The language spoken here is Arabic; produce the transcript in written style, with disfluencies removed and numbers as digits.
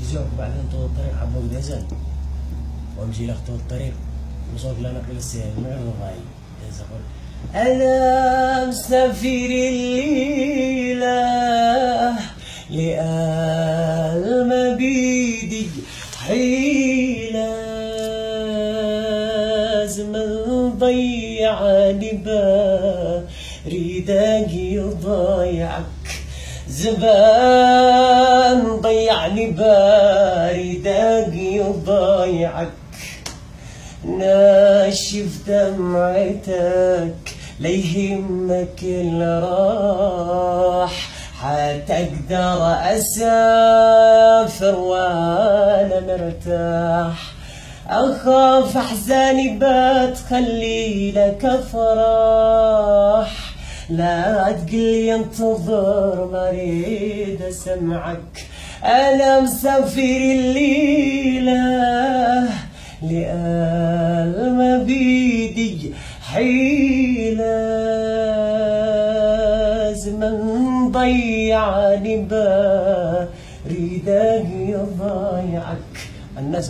التلفزيون بعدين طول الطريق حبوا بديزل وامشي لك طول الطريق وصوت لنا كل السير من الرغاي يزقون انا مسافر الليله لآل بيدي حيله زمن ضيعني بريدك يضيعك زمان ضيعني باردك يضيعك ناشف دمعتك ليهمك اللي راح حتى اقدر اسافر وانا مرتاح اخاف احزاني بتخلي لك افراح لا تقلي انتظر ما اريد اسمعك انا مسافر الليله لآل ما بيدي حيله زمن ضيعني بريدك يضيعك الناس